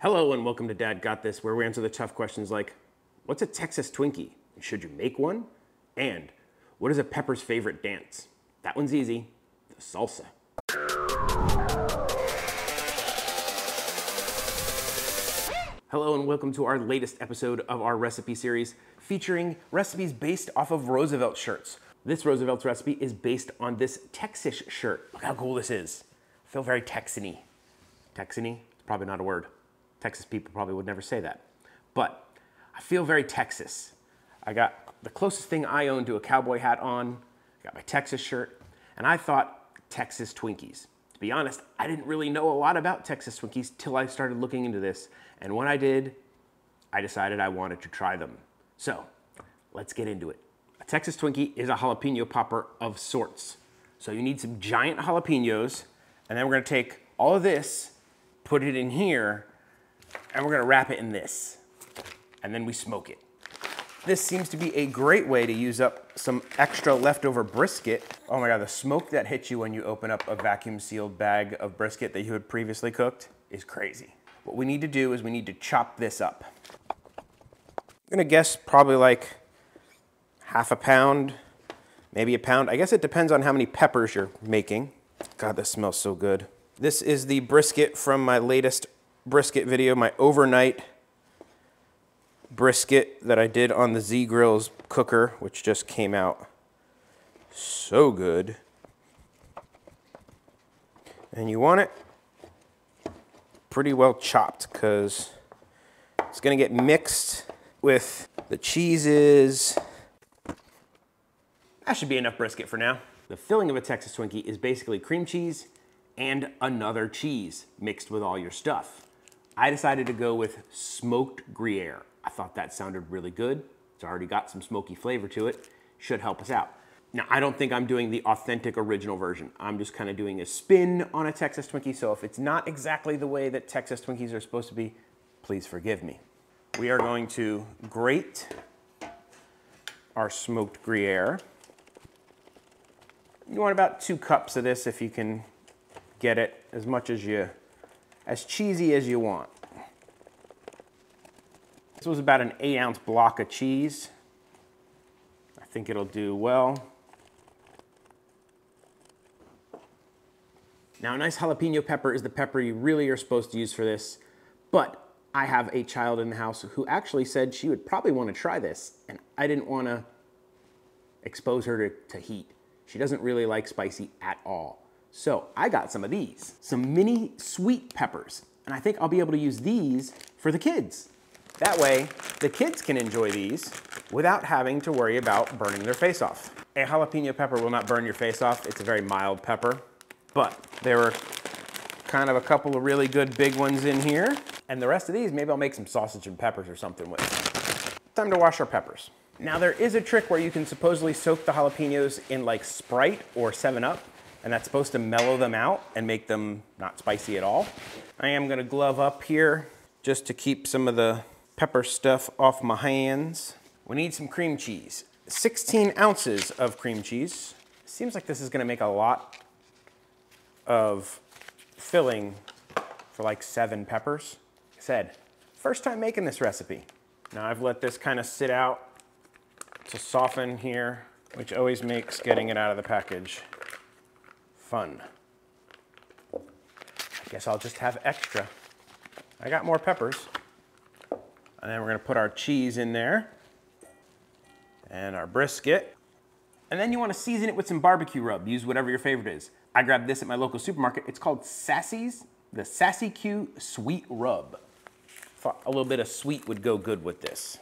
Hello and welcome to Dad Got This, where we answer the tough questions like, what's a Texas Twinkie? Should you make one? And what is a pepper's favorite dance? That one's easy, the salsa. Hello and welcome to our latest episode of our recipe series featuring recipes based off of Roosevelt shirts. This Roosevelt's recipe is based on this Texas shirt. Look how cool this is. I feel very Texan-y. Texan-y? It's probably not a word. Texas people probably would never say that. But I feel very Texas. I got the closest thing I own to a cowboy hat on, got my Texas shirt, and I thought Texas Twinkies. To be honest, I didn't really know a lot about Texas Twinkies till I started looking into this. And when I did, I decided I wanted to try them. So let's get into it. A Texas Twinkie is a jalapeno popper of sorts. So you need some giant jalapenos, and then we're gonna take all of this, put it in here, and we're gonna wrap it in this, and then we smoke it. This seems to be a great way to use up some extra leftover brisket. Oh my God, the smoke that hits you when you open up a vacuum sealed bag of brisket that you had previously cooked is crazy. What we need to do is we need to chop this up. I'm gonna guess probably like half a pound, maybe a pound. I guess it depends on how many peppers you're making. God, this smells so good. This is the brisket from my latest brisket video, my overnight brisket that I did on the Z Grill's cooker, which just came out so good. And you want it pretty well chopped because it's gonna get mixed with the cheeses. That should be enough brisket for now. The filling of a Texas Twinkie is basically cream cheese and another cheese mixed with all your stuff. I decided to go with smoked Gruyere. I thought that sounded really good. It's already got some smoky flavor to it. Should help us out. Now, I don't think I'm doing the authentic original version. I'm just kind of doing a spin on a Texas Twinkie, so if it's not exactly the way that Texas Twinkies are supposed to be, please forgive me. We are going to grate our smoked Gruyere. You want about 2 cups of this if you can get it as much as cheesy as you want. This was about an 8-ounce block of cheese. I think it'll do well. Now, a nice jalapeno pepper is the pepper you really are supposed to use for this, but I have a child in the house who actually said she would probably want to try this, and I didn't want to expose her to heat. She doesn't really like spicy at all. So I got some of these, some mini sweet peppers, and I think I'll be able to use these for the kids. That way, the kids can enjoy these without having to worry about burning their face off. A jalapeno pepper will not burn your face off. It's a very mild pepper, but there were kind of a couple of really good big ones in here. And the rest of these, maybe I'll make some sausage and peppers or something with. Time to wash our peppers. Now there is a trick where you can supposedly soak the jalapenos in like Sprite or 7-Up, and that's supposed to mellow them out and make them not spicy at all. I am gonna glove up here just to keep some of the pepper stuff off my hands. We need some cream cheese. 16 ounces of cream cheese. Seems like this is gonna make a lot of filling for like 7 peppers. Like I said, first time making this recipe. Now I've let this kind of sit out to soften here, which always makes getting it out of the package fun. I guess I'll just have extra. I got more peppers. And then we're gonna put our cheese in there and our brisket. And then you wanna season it with some barbecue rub. Use whatever your favorite is. I grabbed this at my local supermarket. It's called Sassy's, the Sassy Q Sweet Rub. Thought a little bit of sweet would go good with this.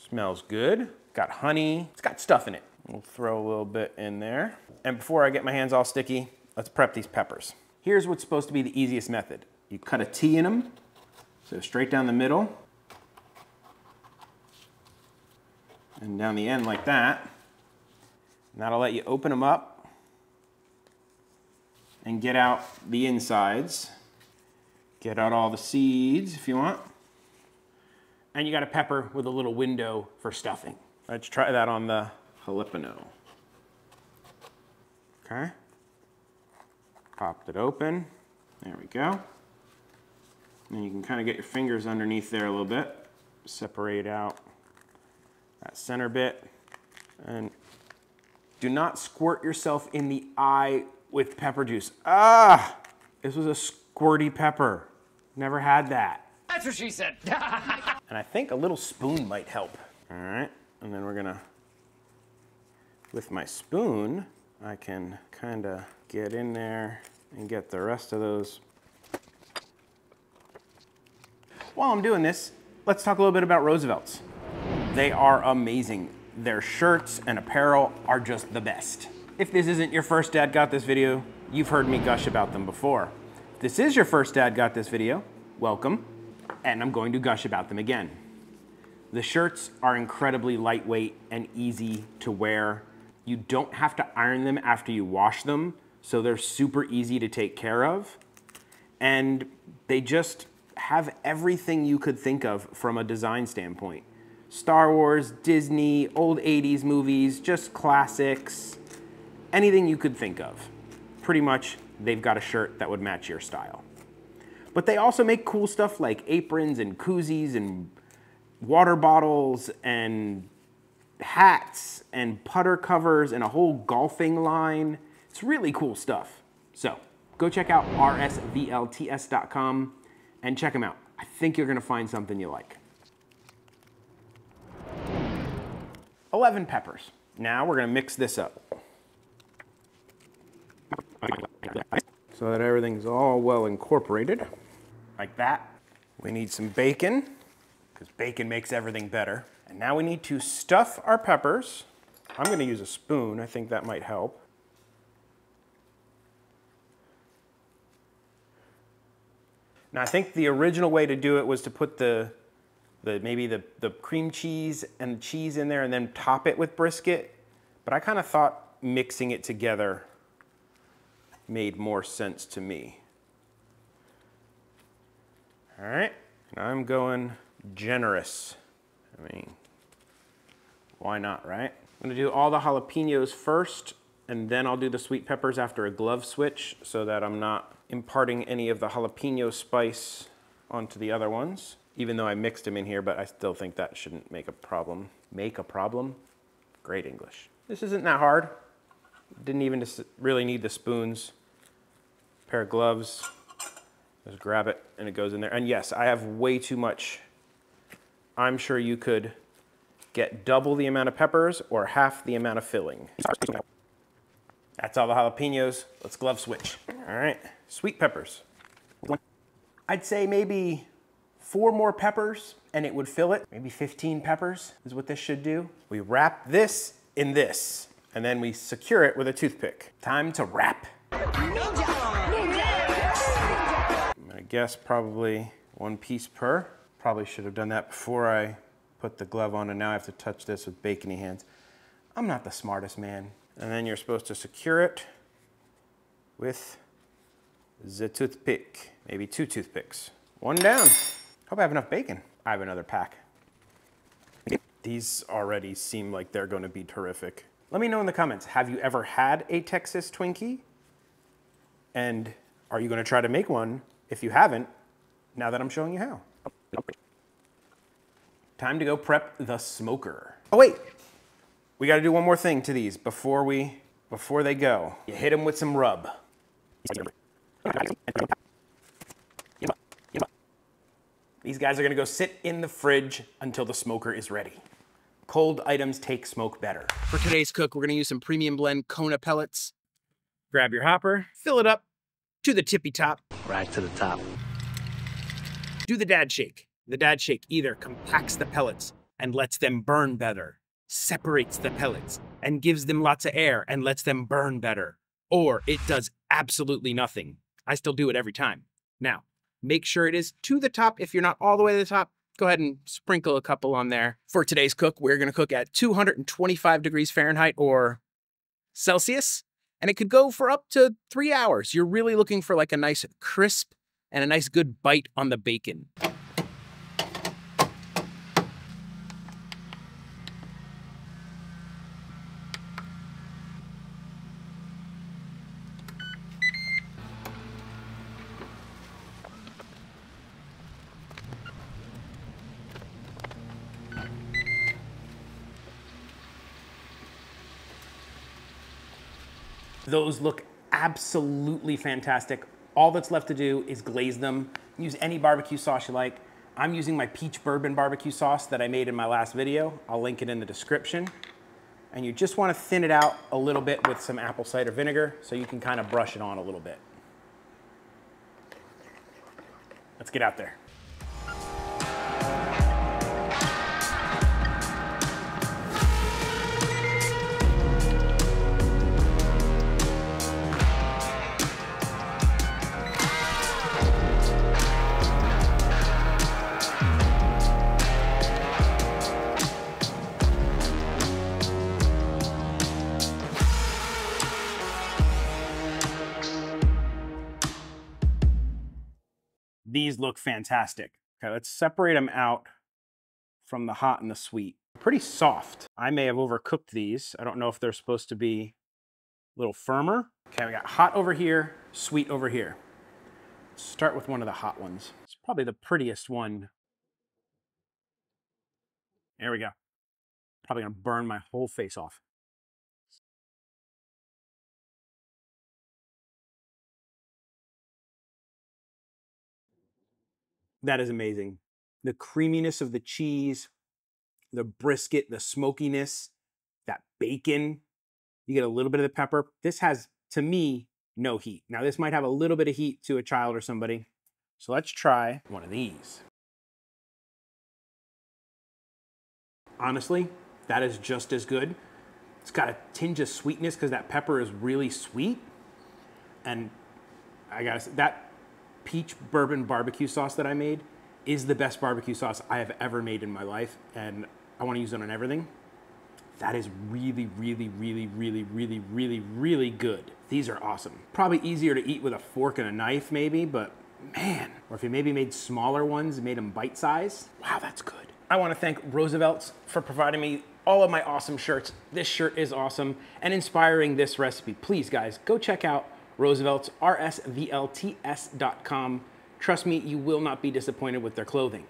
Smells good. Got honey. It's got stuff in it. We'll throw a little bit in there. And before I get my hands all sticky, let's prep these peppers. Here's what's supposed to be the easiest method. You cut a T in them, so straight down the middle, and down the end like that. And that'll let you open them up and get out the insides. Get out all the seeds if you want. And you got a pepper with a little window for stuffing. Let's try that on the jalapeno. Okay. Popped it open. There we go. And you can kind of get your fingers underneath there a little bit. Separate out that center bit. And do not squirt yourself in the eye with pepper juice. Ah! This was a squirty pepper. Never had that. That's what she said. And I think a little spoon might help. All right, and then we're gonna, with my spoon, I can kind of get in there and get the rest of those. While I'm doing this, let's talk a little bit about Roosevelt's. They are amazing. Their shirts and apparel are just the best. If this isn't your first Dad Got This video, you've heard me gush about them before. If this is your first Dad Got This video, welcome, and I'm going to gush about them again. The shirts are incredibly lightweight and easy to wear. You don't have to iron them after you wash them, so they're super easy to take care of. And they just have everything you could think of from a design standpoint. Star Wars, Disney, old 80s movies, just classics, anything you could think of. Pretty much, they've got a shirt that would match your style. But they also make cool stuff like aprons and koozies and water bottles and hats and putter covers and a whole golfing line. It's really cool stuff. So go check out RSVLTS.com and check them out. I think you're gonna find something you like. 11 peppers. Now we're gonna mix this up so that everything's all well incorporated. Like that. We need some bacon, because bacon makes everything better. And now we need to stuff our peppers. I'm gonna use a spoon, I think that might help. Now I think the original way to do it was to put maybe the cream cheese and cheese in there and then top it with brisket. But I kind of thought mixing it together made more sense to me. All right, and I'm going generous. I mean, why not, right? I'm gonna do all the jalapenos first, and then I'll do the sweet peppers after a glove switch so that I'm not imparting any of the jalapeno spice onto the other ones, even though I mixed them in here, but I still think that shouldn't make a problem. Make a problem? Great English. This isn't that hard. Didn't even really need the spoons. Pair of gloves. Just grab it and it goes in there. And yes, I have way too much. I'm sure you could get double the amount of peppers or half the amount of filling. That's all the jalapenos. Let's glove switch. All right, sweet peppers. I'd say maybe 4 more peppers and it would fill it. Maybe 15 peppers is what this should do. We wrap this in this and then we secure it with a toothpick. Time to wrap. I guess probably 1 piece per. Probably should have done that before I put the glove on, and now I have to touch this with bacony hands. I'm not the smartest man. And then you're supposed to secure it with the toothpick. Maybe 2 toothpicks. 1 down. Hope I have enough bacon. I have another pack. These already seem like they're going to be terrific. Let me know in the comments, have you ever had a Texas Twinkie? And are you going to try to make one if you haven't, now that I'm showing you how? Time to go prep the smoker. Oh wait, we got to do one more thing to these before they go. You hit them with some rub. These guys are going to go sit in the fridge until the smoker is ready. Cold items take smoke better. For today's cook, we're going to use some premium blend Kona pellets. Grab your hopper, fill it up to the tippy top. Right to the top. Do the dad shake. The dad shake either compacts the pellets and lets them burn better, separates the pellets and gives them lots of air and lets them burn better, or it does absolutely nothing. I still do it every time. Now, make sure it is to the top. If you're not all the way to the top, go ahead and sprinkle a couple on there. For today's cook, we're going to cook at 225 degrees Fahrenheit or Celsius, and it could go for up to 3 hours. You're really looking for like a nice crisp and a nice good bite on the bacon. Those look absolutely fantastic. All that's left to do is glaze them. Use any barbecue sauce you like. I'm using my peach bourbon barbecue sauce that I made in my last video. I'll link it in the description. And you just want to thin it out a little bit with some apple cider vinegar so you can kind of brush it on a little bit. Let's get out there. These look fantastic. Okay, let's separate them out from the hot and the sweet. Pretty soft. I may have overcooked these. I don't know if they're supposed to be a little firmer. Okay, we got hot over here, sweet over here. Let's start with one of the hot ones. It's probably the prettiest one. There we go. Probably gonna burn my whole face off. That is amazing. The creaminess of the cheese, the brisket, the smokiness, that bacon. You get a little bit of the pepper. This has, to me, no heat. Now, this might have a little bit of heat to a child or somebody. So let's try one of these. Honestly, that is just as good. It's got a tinge of sweetness because that pepper is really sweet. And I gotta say, that peach bourbon barbecue sauce that I made is the best barbecue sauce I have ever made in my life, and I want to use it on everything. That is really, really, really, really, really, really, really good. These are awesome. Probably easier to eat with a fork and a knife maybe, but man, or if you maybe made smaller ones, made them bite-sized, wow, that's good. I want to thank Roosevelt's for providing me all of my awesome shirts. This shirt is awesome and inspiring this recipe. Please, guys, go check out Roosevelt's RSVLTS.com. Trust me, you will not be disappointed with their clothing.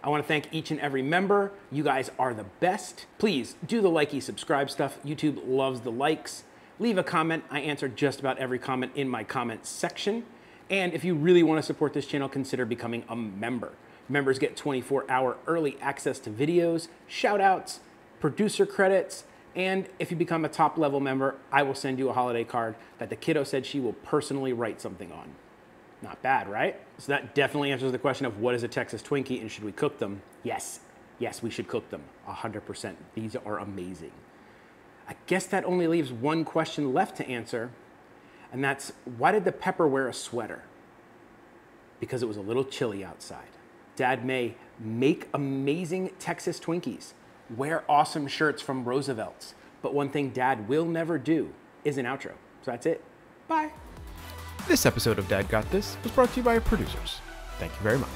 I want to thank each and every member. You guys are the best. Please do the likey subscribe stuff. YouTube loves the likes. Leave a comment. I answer just about every comment in my comment section. And if you really want to support this channel, consider becoming a member. Members get 24-hour early access to videos, shout outs, producer credits, and if you become a top level member, I will send you a holiday card that the kiddo said she will personally write something on. Not bad, right? So that definitely answers the question of what is a Texas Twinkie and should we cook them? Yes, yes, we should cook them, 100%. These are amazing. I guess that only leaves one question left to answer, and that's why did the pepper wear a sweater? Because it was a little chilly outside. Dad may make amazing Texas Twinkies, wear awesome shirts from Roosevelt's, but one thing Dad will never do is an outro. So that's it. Bye. This episode of Dad Got This was brought to you by our producers. Thank you very much.